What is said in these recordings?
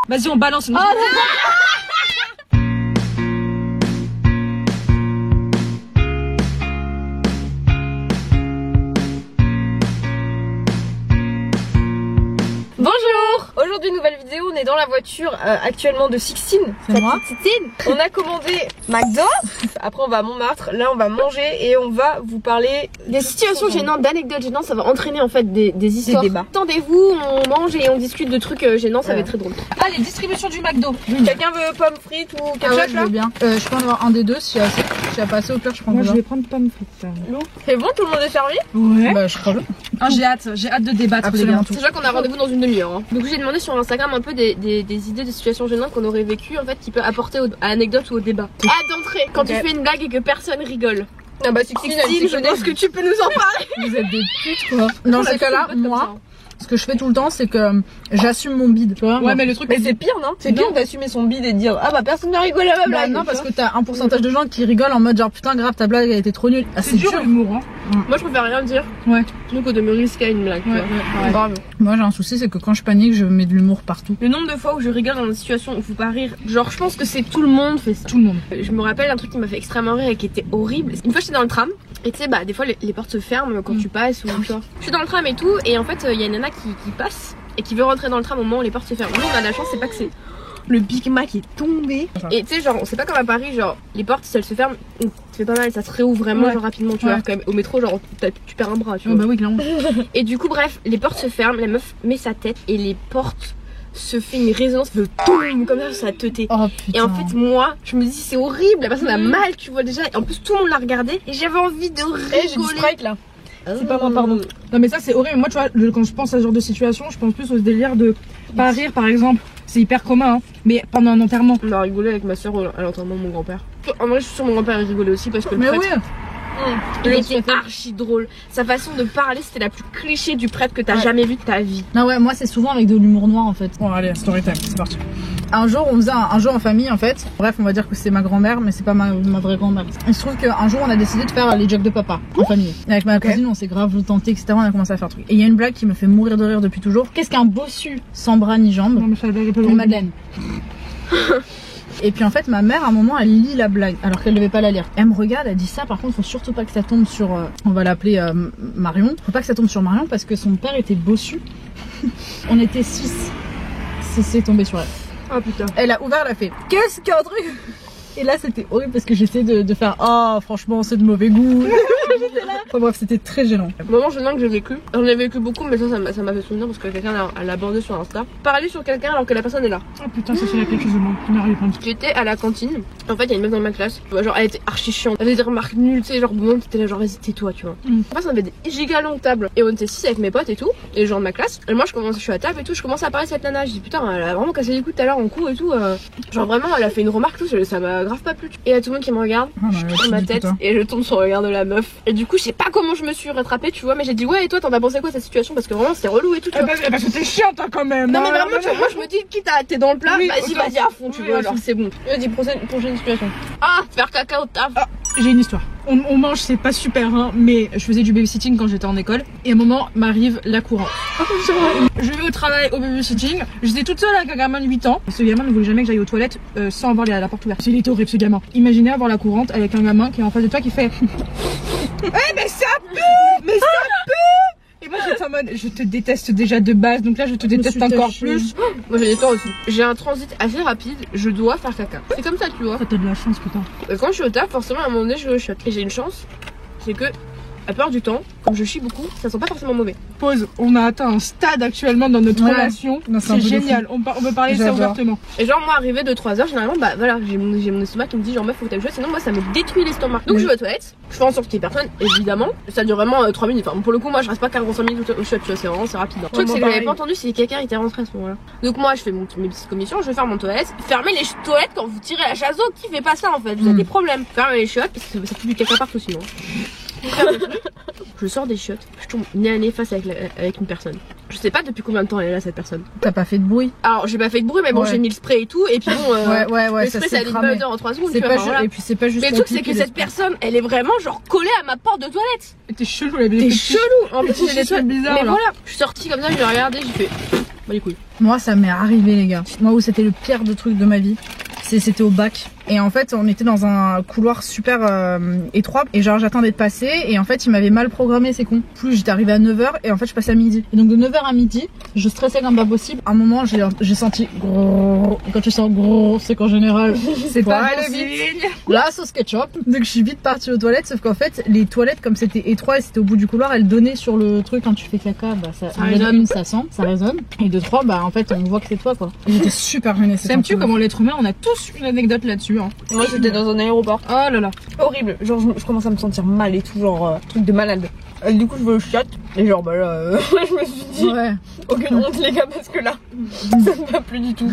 Vas-y, on balance. Bonjour. Aujourd'hui nouvelle vidéo, on est dans la voiture actuellement de Sixtine. C'est moi. Sixtine. On a commandé McDo. Après on va à Montmartre, là on va manger et on va vous parler des situations gênantes, d'anecdotes gênantes. Ça va entraîner en fait des histoires. Des débats. Attendez-vous, on mange et on discute de trucs gênants, ça va être très drôle. Ah, les distributions du McDo. Quelqu'un veut pommes frites ou ketchup je là? veux bien. Je peux en avoir un des deux si j'ai pas assez au pire je prends. Moi, déjà. je vais prendre pommes frites. C'est bon, tout le monde est servi? Ouais. Bah je crois bien. Ah, j'ai hâte de débattre. Absolument les tout. C'est sûr qu'on a rendez-vous dans une demi-heure. Hein. Donc j'ai demandé sur Instagram un peu des idées de situations gênantes qu'on aurait vécues en fait qui peut apporter à l'anecdote ou au débat. À d'entrée, quand tu fais une blague et que personne rigole. Ah bah Sixtine, je pense que tu peux nous en parler. Vous êtes des putes quoi. Dans ces cas-là, moi, ce que je fais tout le temps, c'est que j'assume mon bide, tu vois. Ouais, mais le truc, Mais c'est pire, non? C'est pire d'assumer son bide et de dire ah bah personne ne rigole à ma blague. Non, parce que t'as un pourcentage de gens qui rigolent en mode genre putain grave ta blague a été trop nulle. Ah, c'est dur l'humour. Hein. Moi je préfère rien dire. Ouais. Plutôt que de me risquer à une blague. Ouais, Ouais. Bravo. Moi j'ai un souci, c'est que quand je panique, je mets de l'humour partout. Le nombre de fois où je rigole dans des situations où faut pas rire, genre je pense que c'est tout le monde fait ça. Tout le monde. Je me rappelle un truc qui m'a fait extrêmement rire et qui était horrible. Une fois j'étais dans le tram et tu sais bah des fois les portes se ferment quand tu passes ou tu vois. Je suis dans le tram et tout et en fait il y a une nana qui passe et qui veut rentrer dans le tram au moment où les portes se ferment. Nous on a de la chance, c'est pas que c'est le Big Mac est tombé et tu sais genre c'est pas comme à Paris genre les portes si elles se ferment ça fait pas mal, ça se réouvre vraiment genre rapidement tu vois quand même au métro genre tu perds un bras tu vois. Bah oui clairement. Et du coup bref les portes se ferment, la meuf met sa tête et les portes se fait une résonance de toum comme ça sur sa teuté. Oh putain. Et en fait moi je me dis c'est horrible, la personne a mal tu vois déjà et en plus tout le monde l'a regardé et j'avais envie de rigoler. J'ai du strike là. C'est pas moi, pardon. Non mais ça c'est horrible. Moi tu vois, quand je pense à ce genre de situation, je pense plus au délire de pas rire par exemple. C'est hyper commun, hein. Mais pendant un enterrement. On a rigolé avec ma soeur à l'enterrement de mon grand-père. En vrai je suis sûre mon grand-père il rigolait aussi parce que le Mais prêtre, oui. il était archi drôle. Sa façon de parler c'était la plus cliché du prêtre que t'as jamais vu de ta vie. Non ouais, moi c'est souvent avec de l'humour noir en fait. Bon allez, story time, c'est parti. Un jour, on faisait un jeu en famille en fait. Bref, on va dire que c'est ma grand-mère, mais c'est pas ma vraie grand-mère. Il se trouve qu'un jour, on a décidé de faire les jokes de papa en famille. Et avec ma cousine, on s'est grave tenté, etc. On a commencé à faire truc. Et il y a une blague qui me fait mourir de rire depuis toujours. Qu'est-ce qu'un bossu sans bras ni jambes? Non mais ça blague est pas Une longue. madeleine. Et puis en fait, ma mère, à un moment, elle lit la blague, alors qu'elle devait pas la lire. Elle me regarde, elle dit ça, par contre, faut surtout pas que ça tombe sur, on va l'appeler Marion. Faut pas que ça tombe sur Marion parce que son père était bossu. On était 6. C'est tombé sur elle. Oh putain. Elle a ouvert, elle a fait qu'est-ce qu'il y a un truc. Et là c'était horrible parce que j'essayais de faire oh franchement c'est de mauvais goût. Enfin bref c'était très gênant. Moment gênant que j'ai vécu. J'en ai vécu beaucoup mais ça m'a fait souvenir parce que quelqu'un l'a abordé sur Insta. Parler sur quelqu'un alors que la personne est là. Oh putain, ça c'est quelque chose de moi. J'étais à la cantine. En fait il y a une meuf dans ma classe. Genre elle était archi chiante. Elle avait des remarques nulles tu sais genre bon t'étais là genre vas-y tais-toi tu vois. En fait on avait des giga longues tables. Et on était 6 avec mes potes et tout. Et les gens de ma classe. Et moi je suis à table et tout. Je commence à parler de cette nana. Je dis putain elle a vraiment cassé les couilles tout à l'heure en cours et tout. Genre vraiment elle a fait une remarque tout. Ça m'a grave pas plu. Et il y a tout le monde qui me regarde. Je tourne ma tête et je tombe sur le regard de la meuf. Et du coup je sais pas comment je me suis rattrapée tu vois. Mais j'ai dit ouais et toi t'en as pensé quoi de cette situation parce que vraiment c'était relou et tout. Tu vois. Parce que t'es chiante hein, quand même. Non mais vraiment tu vois, moi je me dis quitte à t'es dans le plat, Oui, vas-y à fond tu vois genre c'est bon. Je dis prochaine situation. Ah faire caca au taf. Ah, j'ai une histoire. On mange, c'est pas super, hein, mais je faisais du babysitting quand j'étais en école. Et à un moment, m'arrive la courante. Je vais au travail, au babysitting. J'étais toute seule avec un gamin de 8 ans. Ce gamin ne voulait jamais que j'aille aux toilettes sans avoir la porte ouverte. Il était horrible ce gamin. Imaginez avoir la courante avec un gamin qui est en face de toi qui fait Eh mais ça pue. Mais ça pue. Et moi j'étais en mode je te déteste déjà de base, donc là je te déteste encore plus. Moi j'ai des torts aussi. J'ai un transit assez rapide, je dois faire caca. C'est comme ça tu vois. T'as de la chance putain. Quand je suis au taf, forcément à un moment donné je chiotte. Et j'ai une chance, c'est que la plupart du temps, comme je chie beaucoup, ça sent pas forcément mauvais. Pause, on a atteint un stade actuellement dans notre relation. C'est génial, on peut parler de ça ouvertement. Et genre moi arrivé de 3 heures, généralement bah voilà, j'ai mon estomac qui me dit genre meuf faut que t'ailles jouer, sinon moi ça me détruit l'estomac. Donc je vais aux toilettes, je fais en sorte qu'il y ait personne, évidemment. Ça dure vraiment 3 minutes, enfin pour le coup moi je reste pas 45 minutes au shot, tu vois, c'est vraiment c'est rapide. Le truc c'est que j'avais pas entendu si quelqu'un était rentré à ce moment-là. Donc moi je fais mes petites commissions, je vais faire mon toilette. Fermez les toilettes quand vous tirez la chasse d'eau, qui fait pas ça en fait, vous avez des problèmes. Fermez les chiottes, parce que ça fait du caca partout sinon. Je sors des chiottes, je tombe nez à nez face avec une personne. Je sais pas depuis combien de temps elle est là cette personne. T'as pas fait de bruit? Alors j'ai pas fait de bruit mais bon j'ai mis le spray et tout et puis bon le spray ça allait pas en 3 secondes. Et puis c'est pas juste. Mais le truc c'est que cette personne elle est vraiment genre collée à ma porte de toilette. T'es chelou T'es chelou. En plus j'ai des toilettes bizarres. Mais voilà, je suis sortie comme ça, je l'ai regardé, j'ai fait Bah les couilles. Moi, ça m'est arrivé, les gars. Moi, où c'était le pire de truc de ma vie, c'était au bac. Et en fait, on était dans un couloir super étroit. Et genre, j'attendais de passer. Et en fait, il m'avait mal programmé, c'est con. Plus j'étais arrivée à 9h. Et en fait, je passais à midi. Et donc, de 9h à midi, je stressais comme pas possible. À un moment, j'ai senti gros. Quand tu sens gros, c'est qu'en général, c'est pas le vite. La sauce ketchup. Donc, je suis vite partie aux toilettes. Sauf qu'en fait, les toilettes, comme c'était étroit et c'était au bout du couloir, elles donnaient sur le truc. Quand tu fais caca, bah, ça résonne. Ça sent, ça résonne. Et de 3, bah, en fait, on voit que c'est toi, quoi. J'étais super gênée. Ça me tue comment l'être humain, on a tous une anecdote là-dessus. Hein. Moi, j'étais dans un aéroport. Oh là là. Horrible. Genre, je commence à me sentir mal et tout, genre, truc de malade. Du coup, je vais au chiottes. Et genre, bah là, je me suis dit, Ouais. aucune honte, les gars, parce que là, ça ne va plus du tout.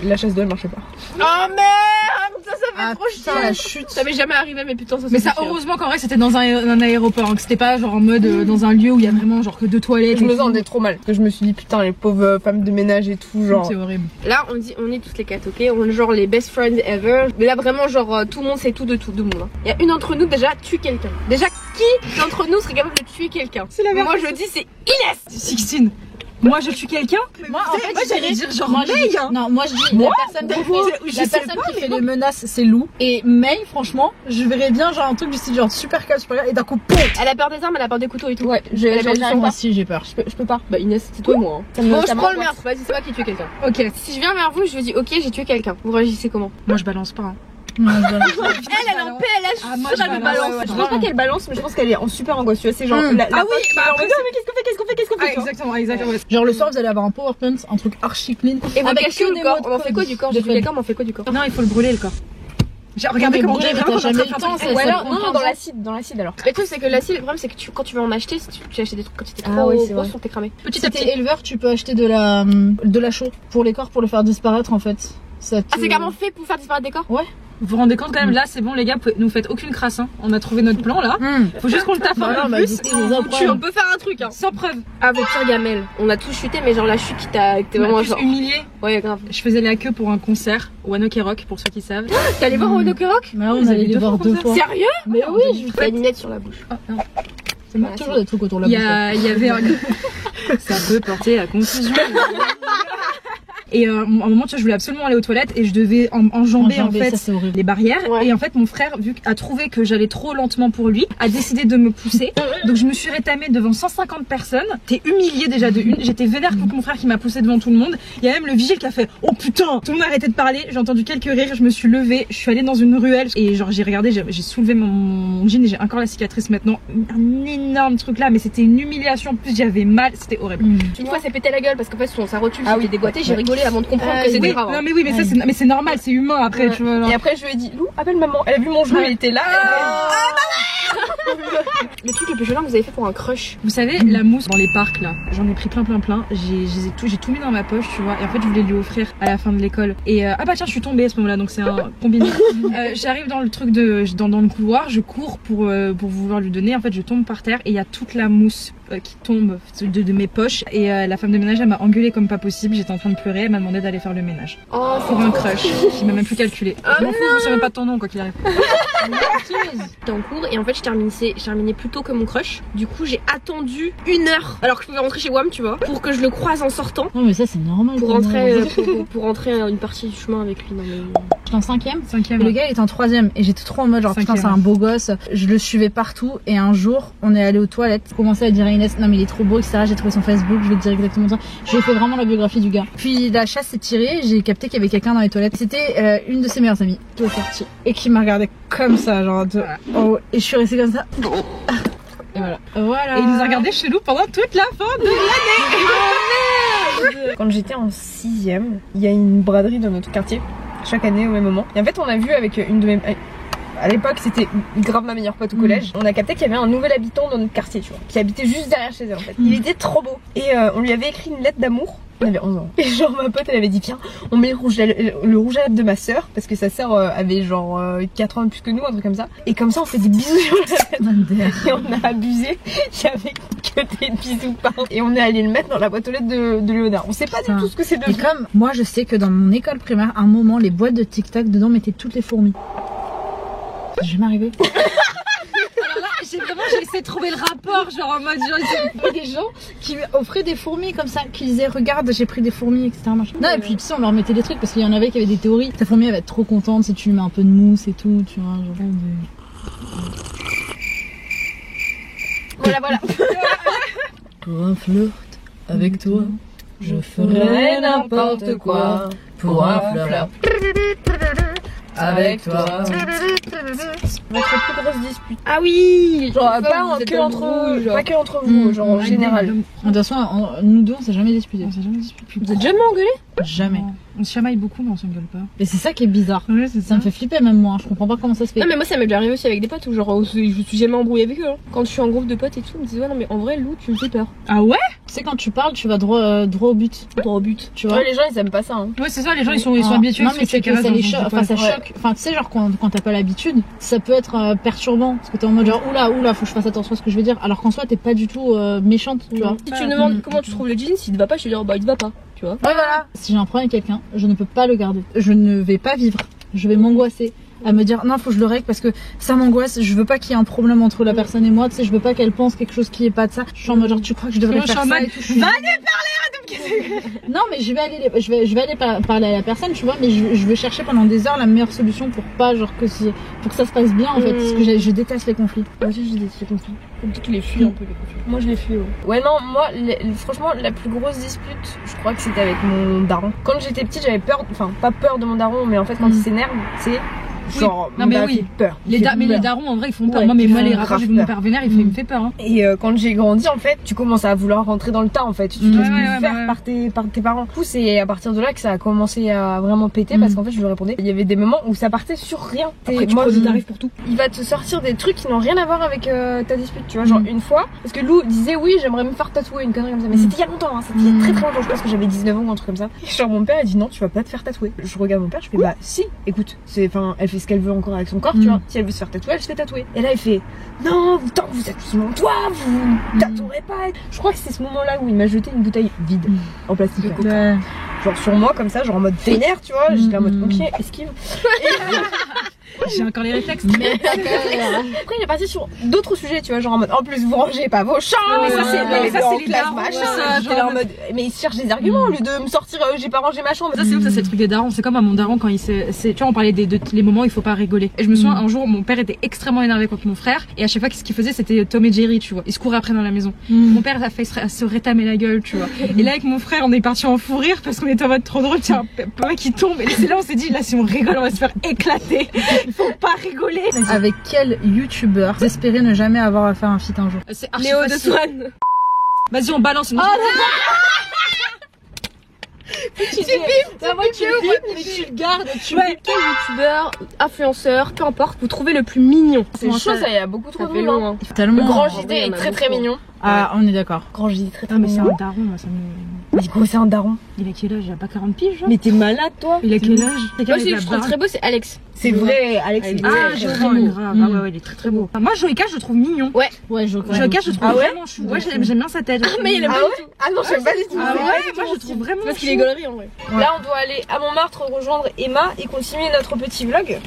La chasse d'eau, elle marchait pas. Oh merde, ça fait trop chier. La chute. Ça m'est jamais arrivé, mais putain, ça Mais ça, heureusement qu'en vrai, c'était dans un aéroport, hein, que c'était pas genre en mode dans un lieu où il y a vraiment genre que 2 toilettes. Je me sentais trop mal. Que je me suis dit, putain, les pauvres femmes de ménage et tout, genre. C'est horrible. Là, on est tous les 4, ok? On est genre les best friends ever. Mais là, vraiment, genre, tout le monde sait tout de tout, de monde. Hein. Il y a une d'entre nous, déjà, tue quelqu'un. Déjà, qui d'entre nous serait capable de tuer quelqu'un? C'est la Moi, je dis, c'est Inès! 16. Moi je tue quelqu'un. Moi en fait, j'allais dire genre moi, May. hein. Non, moi je dis la personne qui fait les menaces, c'est Lou. Et May, franchement, je verrais bien genre un truc du style genre super calme, super calme, et d'un coup, poum. Elle a peur des armes, elle a peur des couteaux et tout. Ouais, Elle a peur du sang. moi aussi j'ai peur. Je peux pas. Bah Inès, c'est toi et moi. Hein. Bon, je prends le meurtre. Vas-y, c'est moi qui tue quelqu'un. Ok. Si je viens vers vous, je vous dis ok, j'ai tué quelqu'un. Vous réagissez comment? Moi je balance pas. Hein. Non, Elle est en PLS. Ah, moi, je je balance. balance. Je pense pas qu'elle balance, mais je pense qu'elle est en super angoisse. Tu vois, c'est genre. Ah oui, bah après, mais qu'est-ce qu'on fait? Exactement. genre le soir vous allez avoir un PowerPoint, un truc archi clean. Et vous avec cachez que le des corps. mots de On en fait quoi du corps? J'ai tué quelqu'un, mais on fait quoi du corps? Non, il faut le brûler le corps. Regardez comment j'ai t'as jamais eu le temps, Ou alors, prend non, 15 dans ans. l'acide alors. Le truc, c'est que l'acide, le problème, c'est que quand tu veux en acheter, si tu achètes des trucs quand c'était Ah trop oui, c'est gros, vrai. sont cramés. Petit Si à t'es petit. éleveur, tu peux acheter de la chaux pour les corps pour le faire disparaître en fait. Ça Ah, c'est carrément fait pour faire disparaître des corps? Ouais. Vous vous rendez compte quand même là, c'est bon les gars, nous faites aucune crasse. Hein. On a trouvé notre plan là. Faut juste qu'on le taffe Voilà, un bah, peu du plus. coup, les autres, On peut faire un truc, hein. Sans preuve. Ah, vos pires gamelles. On a tous chuté, mais genre la chute qui t'a vraiment genre. humilié. Ouais, grave. Je faisais la queue pour un concert au One Ok Rock pour ceux qui savent. T'es allé voir Ono Rock? Mais là, on Vous allait avez les deux voir fois 2 comme fois. Sérieux? Mais oui, je T'as une lunette sur la bouche. c'est moi toujours des trucs autour de la bouche. Il y avait un... Ça peut porter à confusion. Et à un moment, tu vois, je voulais absolument aller aux toilettes et je devais enjamber en fait ça, c'est horrible. les barrières. Ouais. Et en fait, mon frère, a trouvé que j'allais trop lentement pour lui, a décidé de me pousser. Donc je me suis rétamée devant 150 personnes. T'es humiliée déjà de une. J'étais vénère contre mon frère qui m'a poussée devant tout le monde. Il y a même le vigile qui a fait oh putain. Tout le monde a arrêté de parler. J'ai entendu quelques rires. Je me suis levée. Je suis allée dans une ruelle et genre j'ai regardé. J'ai soulevé mon jean et j'ai encore la cicatrice maintenant. Un énorme truc là, mais c'était une humiliation. En plus j'avais mal. C'était horrible. Une fois, c'est pété la gueule parce qu'en fait, sa rotule Ah s'était oui. dégoûtée. J'ai rigolé avant de comprendre que c'était Oui, grave. non mais oui, mais ça c'est normal, c'est humain après. Ouais. Tu vois, genre. Et après, je lui ai dit, Lou, appelle maman. Elle a vu mon genou, elle était là. Le truc le plus violent que vous avez fait pour un crush. Vous savez, la mousse dans les parcs là, j'en ai pris plein. J'ai tout mis dans ma poche, tu vois. Et en fait, je voulais lui offrir à la fin de l'école. Et ah bah tiens, je suis tombée à ce moment-là, donc c'est un combiné. J'arrive dans le truc dans le couloir, je cours pour vouloir lui donner. En fait, je tombe par terre et il y a toute la mousse qui tombe de mes poches. Et la femme de ménage, elle m'a engueulée comme pas possible. J'étais en train de pleurer, elle m'a demandé d'aller faire le ménage. Oh, Pour un crush qui m'a même plus calculé. Je m'en fous, je me souviens pas de ton nom quoi qu'il arrive. J'étais en cours et en fait je terminais plus tôt que mon crush. Du coup j'ai attendu 1 heure alors que je pouvais rentrer chez WAM, tu vois, pour que je le croise en sortant. Non mais ça c'est normal. Pour moi. rentrer, pour rentrer une partie du chemin avec lui. Non, mais... J'étais en 5ème. 5ème. Le gars il était en 3ème et j'étais trop en mode genre putain c'est 5e. un beau gosse. Je le suivais partout et un jour on est allé aux toilettes. J'ai commencé à dire à Inès non mais il est trop beau etc. J'ai trouvé son Facebook, je vais te dire exactement ça. J'ai fait vraiment la biographie du gars. Puis la chasse s'est tirée, j'ai capté qu'il y avait quelqu'un dans les toilettes. C'était une de ses meilleures amies qui est sortie et qui m'a regardé comme ça genre de... oh, et je suis restée comme ça. Et voilà. Et il nous a regardé chelou pendant toute la fin de Quand j'étais en 6ème, il y a une braderie dans notre quartier, chaque année au même moment. Et en fait, on a vu avec une de mes... À l'époque, c'était grave ma meilleure pote au collège. On a capté qu'il y avait un nouvel habitant dans notre quartier, tu vois, qui habitait juste derrière chez elle en fait. Il était trop beau. Et on lui avait écrit une lettre d'amour. On avait 11 ans. Et genre ma pote, elle avait dit viens, on met le rouge à lèvres de ma sœur, parce que sa sœur avait genre 4 ans de plus que nous, un truc comme ça. Et comme ça, on fait des bisous sur la tête. Et on a abusé. Il y avait que des bisous partout. Et on est allé le mettre dans la boîte aux lettres de Léonard. On sait pas du tout ce que c'est Et devenu. comme moi je sais que dans mon école primaire, à un moment les boîtes de Tic Tac dedans mettaient toutes les fourmis. Je vais m'arriver. j'ai j'ai essayé de trouver le rapport, genre en mode genre, Il y a des gens qui offraient des fourmis comme ça, qui disaient regarde j'ai pris des fourmis, etc. Machin. Non et puis tu sais on leur mettait des trucs parce qu'il y en avait qui avaient des théories. Ta fourmi elle va être trop contente si tu lui mets un peu de mousse et tout, tu vois. Voilà, voilà. Pour un flirt avec toi, je ferai n'importe quoi. Pour un flirt avec toi. Votre plus grosse dispute. Ah oui. Genre, Pas pas que que entre vous, pas que entre vous, genre en général. De toute façon, nous deux on s'est jamais disputé. on s'est jamais disputé. Vous êtes jamais engueulé? Jamais. On se chamaille beaucoup, mais on s'engueule pas. Et c'est ça qui est bizarre. Ouais, c'est Ça me fait flipper même moi, je comprends pas comment ça se fait. Non mais moi ça m'est déjà arrivé aussi avec des potes où genre je me suis jamais embrouillée avec eux hein. Quand je suis en groupe de potes et tout, ils me disent ouais non mais en vrai Lou tu me fais peur. Ah ouais? Tu sais quand tu parles, tu vas droit au but. Droit au but. Tu vois. Ouais les gens ils aiment pas ça hein. Ouais, c'est ça, les gens ils sont habitués. Non parce mais que c'est tu que ça les choque. choque, enfin ça choque. Enfin tu sais genre quand t'as pas l'habitude, ça peut être perturbant parce que t'es en mode genre oula faut que je fasse attention à ce que je vais dire. Alors qu'en soi t'es pas du tout méchante, tu vois. Si tu me demandes comment tu trouves le jean, s'il te va pas, je te dis bah il te va pas, tu vois. Ouais voilà. Si j'ai un problème avec quelqu'un, je ne peux pas le garder. Je ne vais pas vivre. Je vais m'angoisser à me dire non faut que je le règle parce que ça m'angoisse. Je veux pas qu'il y ait un problème entre la personne et moi. Tu sais je veux pas qu'elle pense quelque chose qui est pas de ça. Je suis en mode genre tu crois que je devrais faire ça et tout. Non mais je vais aller parler à la personne tu vois, mais je vais chercher pendant des heures la meilleure solution pour pas genre pour que ça se passe bien en fait, parce que je déteste les conflits. Moi aussi je déteste les conflits. Faut que tu les fuis un peu les conflits. Moi je les fuis ouais non moi franchement la plus grosse dispute je crois que c'était avec mon daron. Quand j'étais petite j'avais peur, enfin pas peur de mon daron mais en fait quand il s'énerve c'est genre non mais oui peur. Les darons en vrai ils font peur. Ouais, moi ils les font rapports grave avec mon peur. père vénère il me fait peur hein. Et quand j'ai grandi en fait tu commences à vouloir rentrer dans le tas en fait, tu te laisses plus faire par tes parents. Du coup c'est à partir de là que ça a commencé à vraiment péter parce qu'en fait je lui répondais, il y avait des moments où ça partait sur rien. Après tu t'arrives pour tout. Il va te sortir des trucs qui n'ont rien à voir avec ta dispute, tu vois, genre une fois parce que Lou disait oui j'aimerais me faire tatouer une connerie comme ça mais c'était il y a longtemps hein, c'était il y a très très longtemps, je pense que j'avais 19 ans ou un truc comme ça. Et genre mon père a dit non tu vas pas te faire tatouer. Je regarde mon père, je fais bah si écoute c'est enfin elle fait ce qu'elle veut encore avec son corps tu vois, si elle veut se faire tatouer elle se fait tatouer. Et là il fait non tant que vous êtes sous mon toit vous tatouerez pas. Je crois que c'est ce moment là où il m'a jeté une bouteille vide en plastique genre sur moi comme ça genre en mode vénère tu vois, j'étais en mode ok esquive. J'ai encore les réflexes. Après il est parti sur d'autres sujets tu vois, genre en mode en plus vous rangez pas vos chambres. mais ça c'est les darons. J'étais là en mode mais il cherche des arguments au lieu de me sortir j'ai pas rangé ma chambre. Ça c'est ouf, ça c'est le truc des darons. C'est comme à mon daron quand il tu vois on parlait de les moments où il faut pas rigoler. Et je me souviens un jour mon père était extrêmement énervé contre mon frère et à chaque fois ce qu'il faisait c'était Tom et Jerry tu vois. Il se courait après dans la maison. Mon père a fait se rétamer la gueule tu vois. Et là avec mon frère on est parti en fou rire parce qu'on était en mode trop drôle, tiens un papa qui tombe. Et c'est là on s'est dit là si on rigole on va se faire éclater. Il faut pas rigoler. Avec quel youtubeur vous espérez ne jamais avoir à faire un feat un jour? C'est archi Léo de facile. Swan. Vas-y on balance une Tu le gardes, tu mets quel youtubeur, influenceur, peu importe, vous trouvez le plus mignon. C'est chaud ça, il y a beaucoup trop de monde. Hein. Tellement. Le Grand JD est très très mignon. Ah on est d'accord. Grand JD très très Ah mais c'est mignon. un daron moi ça me... Mais quoi c'est un daron? Il a quel âge? Il a pas 40 piges genre? Mais t'es malade toi? Il a quel âge? Moi aussi je trouve très beau c'est Alex. C'est vrai Alex il est Ah très, Joël très beau. grave. Ah ouais il est très très beau. Moi Joëka je le trouve mignon. Ouais Joëka je le trouve vraiment chou. Ouais j'aime bien sa tête. Ah mais il aime pas du tout. Ah non j'aime pas du tout. Ah ouais moi je le trouve vraiment parce qu'il est gaulerie en vrai. Là on doit aller à Montmartre rejoindre Emma et continuer notre petit vlog.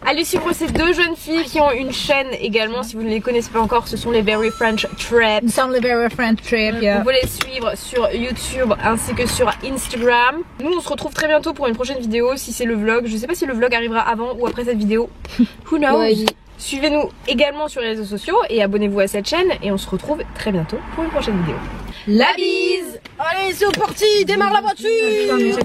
Allez suivre ces deux jeunes filles qui ont une chaîne également si vous ne les connaissez pas encore, ce sont les Very French Trap. Nous sommes les Very French Trap. Vous pouvez les suivre sur YouTube ainsi que sur Instagram. Nous on se retrouve très bientôt pour une prochaine vidéo si c'est le vlog. Je sais pas si le vlog arrivera avant ou après cette vidéo. Who knows? Suivez-nous également sur les réseaux sociaux et abonnez-vous à cette chaîne et on se retrouve très bientôt pour une prochaine vidéo. La bise! Allez c'est parti, démarre la voiture.